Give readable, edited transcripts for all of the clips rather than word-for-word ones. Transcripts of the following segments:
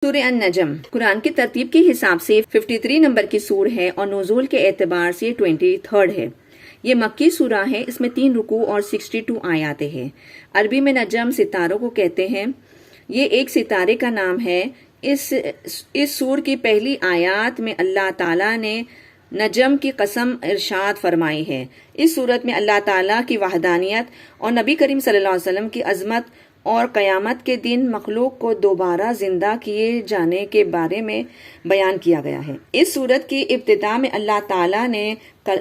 سورہ النجم قرآن کی ترتیب کے حساب سے 53 نمبر کی سور ہے اور نزول کے اعتبار سے 23 ہے۔ یہ مکی سورہ ہے، اس میں 3 رکوع اور 62 آیاتیں ہیں۔ عربی میں نجم ستاروں کو کہتے ہیں، یہ ایک ستارے کا نام ہے۔ اس سور کی پہلی آیات میں اللہ تعالیٰ نے نجم کی قسم ارشاد فرمائی ہے۔ اس صورت میں اللہ تعالیٰ کی وحدانیت اور نبی کریم صلی اللہ علیہ وسلم کی عظمت اور قیامت کے دن مخلوق کو دوبارہ زندہ کیے جانے کے بارے میں بیان کیا گیا ہے۔ اس سورت کی ابتدا میں اللہ تعالیٰ نے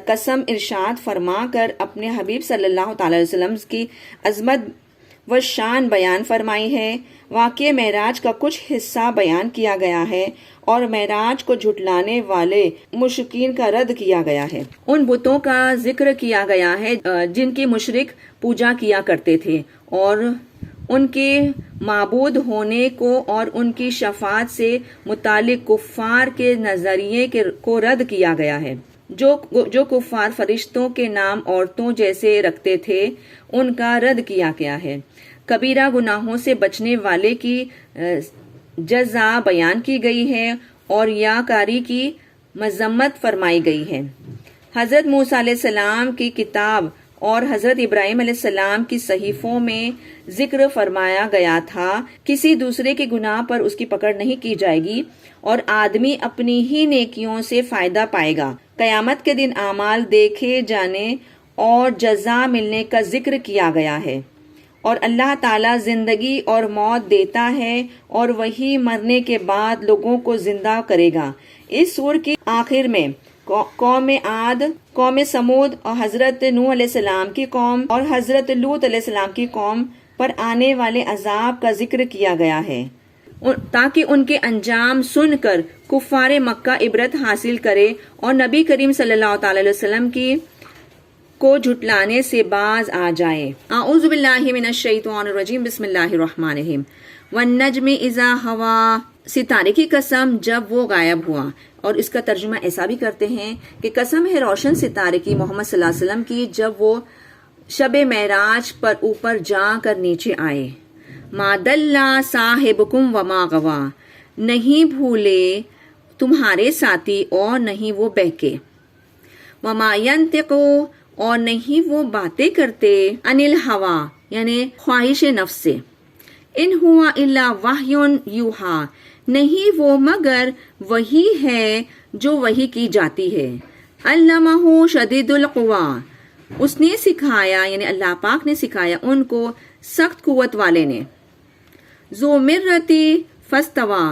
قسم ارشاد فرما کر اپنے حبیب صلی اللہ تعالی علیہ وسلم کی عظمت و شان بیان فرمائی ہے۔ واقعہ معراج کا کچھ حصہ بیان کیا گیا ہے اور معراج کو جھٹلانے والے مشرکین کا رد کیا گیا ہے۔ ان بتوں کا ذکر کیا گیا ہے جن کی مشرک پوجا کیا کرتے تھے اور ان کے معبود ہونے کو اور ان کی شفاعت سے متعلق کفار کے نظریے کو رد کیا گیا ہے۔ جو کفار فرشتوں کے نام عورتوں جیسے رکھتے تھے ان کا رد کیا گیا ہے۔ کبیرہ گناہوں سے بچنے والے کی جزا بیان کی گئی ہے اور ریاکاری کی مذمت فرمائی گئی ہے۔ حضرت موسیٰ علیہ السلام کی کتاب اور حضرت ابراہیم علیہ السلام کی صحیفوں میں ذکر فرمایا گیا تھا، کسی دوسرے کے گناہ پر اس کی پکڑ نہیں کی جائے گی اور آدمی اپنی ہی نیکیوں سے فائدہ پائے گا۔ قیامت کے دن اعمال دیکھے جانے اور جزا ملنے کا ذکر کیا گیا ہے، اور اللہ تعالیٰ زندگی اور موت دیتا ہے اور وہی مرنے کے بعد لوگوں کو زندہ کرے گا۔ اس سور کی آخر میں قوم عاد، قوم سمود اور حضرت نوح علیہ السلام کی قوم اور حضرت لوط علیہ السلام کی قوم پر آنے والے عذاب کا ذکر کیا گیا ہے تاکہ ان کے انجام سن کر کفار مکہ عبرت حاصل کرے اور نبی کریم صلی اللہ تعالی علیہ وسلم کو جھٹلانے سے باز آ جائے۔ اعوذ باللہ من الشیطان الرجیم، بسم اللہ الرحمن الرحیم۔ والنجم اذا ہوا، ستارے کی قسم جب وہ غائب ہوا۔ اور اس کا ترجمہ ایسا بھی کرتے ہیں کہ قسم ہے روشن ستارے کی، محمد صلی اللہ علیہ وسلم کی، جب وہ شب معراج پر اوپر جا کر نیچے آئے۔ ما دل صاحبکم وما غوا، نہیں بھولے تمہارے ساتھی اور نہیں وہ بہکے۔ وما ینطق، اور نہیں وہ باتیں کرتے، عن الہوا یعنی خواہش نفس سے۔ ان ہوا الا وحی یوحا، نہیں وہ مگر وہی ہے جو وحی کی جاتی ہے۔ علمہ شدید القوا، اس نے سکھایا یعنی اللہ پاک نے سکھایا ان کو سخت قوت والے نے۔ ذو مرتی فاستوی،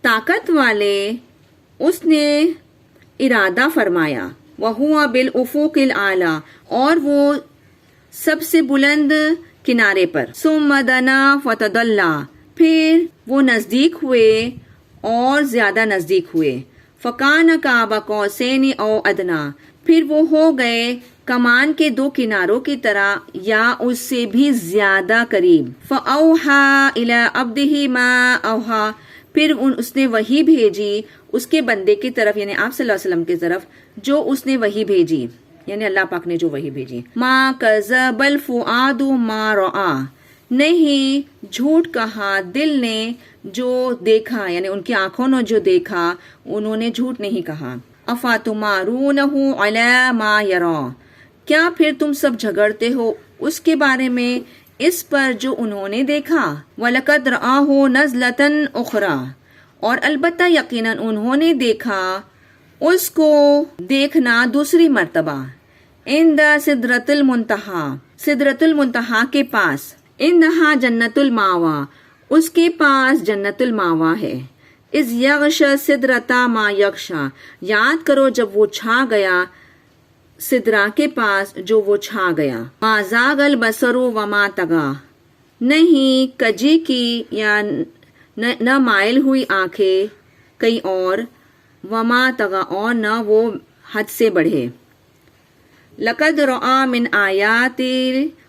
طاقت والے اس نے ارادہ فرمایا۔ وہو بالافق الاعلی، اور وہ سب سے بلند کنارے پر۔ ثم دنا فتدلی، پھر وہ نزدیک ہوئے اور زیادہ نزدیک ہوئے۔ فکان قاب قوسین او ادنا، پھر وہ ہو گئے کمان کے 2 کناروں کی طرح یا اس سے بھی زیادہ قریب۔ فاوحا الی عبدہ ما اوحا، پھر اس نے وحی بھیجی اس کے بندے کی طرف یعنی آپ صلی اللہ علیہ وسلم کی طرف جو اس نے وحی بھیجی، یعنی اللہ پاک نے جو وحی بھیجی۔ ما کذب الفؤاد ما رآ، نہیں جھوٹ کہا دل نے جو دیکھا، یعنی ان کی آنکھوں نے جو دیکھا انہوں نے جھوٹ نہیں کہا۔ افاتمارونہ علی ما یری، کیا پھر تم سب جھگڑتے ہو اس کے بارے میں اس پر جو انہوں نے دیکھا۔ وَلَقَدْ رَآهُ نَزْلَةً أُخْرَى، اور البتہ یقیناً انہوں نے دیکھا اس کو دیکھنا دوسری مرتبہ۔ عند سدرۃ المنتہا، سدرۃ المنتہا کے پاس۔ عندہا جنت الماوا، اس کے پاس جنت الماوا ہے۔ اذ یغش سدرۃ ما یغشا، یاد کرو جب وہ چھا گیا سدرا کے پاس جو وہ چھا گیا۔ ما زاغ البصر وما طغی، نہیں کجی کی یا نہ مائل ہوئی آنکھیں کئی اور، وما طغی، اور نہ وہ حد سے بڑھے۔ لقد رأى من آیات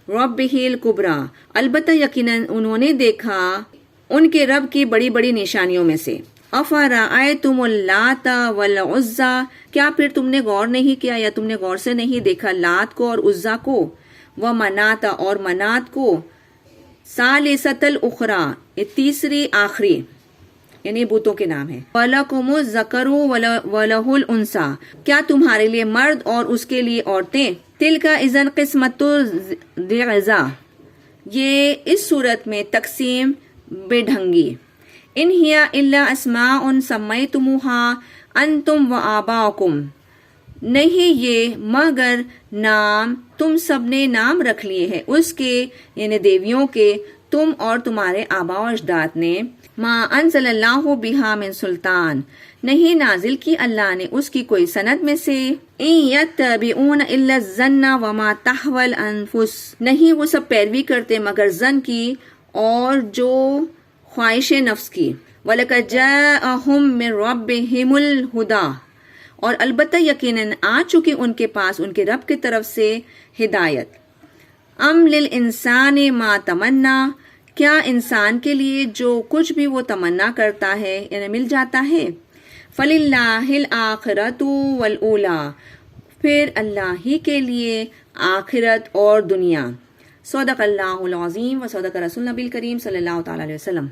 ربہ الکبریٰ، البتہ یقیناً انہوں نے دیکھا ان کے رب کی بڑی بڑی نشانیوں میں سے۔ افرأیتم اللات والعزیٰ، کیا پھر تم نے غور نہیں کیا یا تم نے غور سے نہیں دیکھا لات کو اور عزیٰ کو، ومنات اور منات کو، ثالثۃ الاخری، تیسری آخری، یعنی بتوں کے نام ہے. وَلَكُمُ الذَّكَرُ وَلَهُ الْأُنثَى, کیا تمہارے لیے مرد اور اس کے لیے عورتیں. تِلْكَ إِذًا قِسْمَةٌ ضِیزَى, یہ اس صورت میں تقسیم بے ڈھنگی. إِنْ هِيَ إِلَّا أَسْمَاءٌ سَمَّيْتُمُوهَا أَنْتُمْ وَآبَاؤُكُمْ, نہیں یہ مگر نام تم سب نے نام رکھ لیے ہیں اس کے, یعنی دیویوں کے, تم اور تمہارے آباء و اجداد نے. ما انزل اللہ بہا من سلطان, نہیں نازل کی اللہ نے اس کی کوئی سند میں سے. ان یتبعون الا الظن وما تحوی الانفس, نہیں وہ سب پیروی کرتے مگر ظن کی اور جو خواہش نفس کی. وَلَقَدْ جَاءَهُم مِّن رَّبِّهِمُ الْهُدَىٰ, اور البتہ یقیناً آ چکی ان کے پاس ان کے رب کی طرف سے ہدایت. ام للانسان ما تمنا, کیا انسان کے لیے جو کچھ بھی وہ تمنا کرتا ہے یعنی مل جاتا ہے. فللہ الآخرۃ والأولیٰ, پھر اللہ ہی کے لیے آخرت اور دنیا. صدق اللہ العظیم و صدق رسول نبی الکریم صلی اللہ تعالی علیہ وسلم.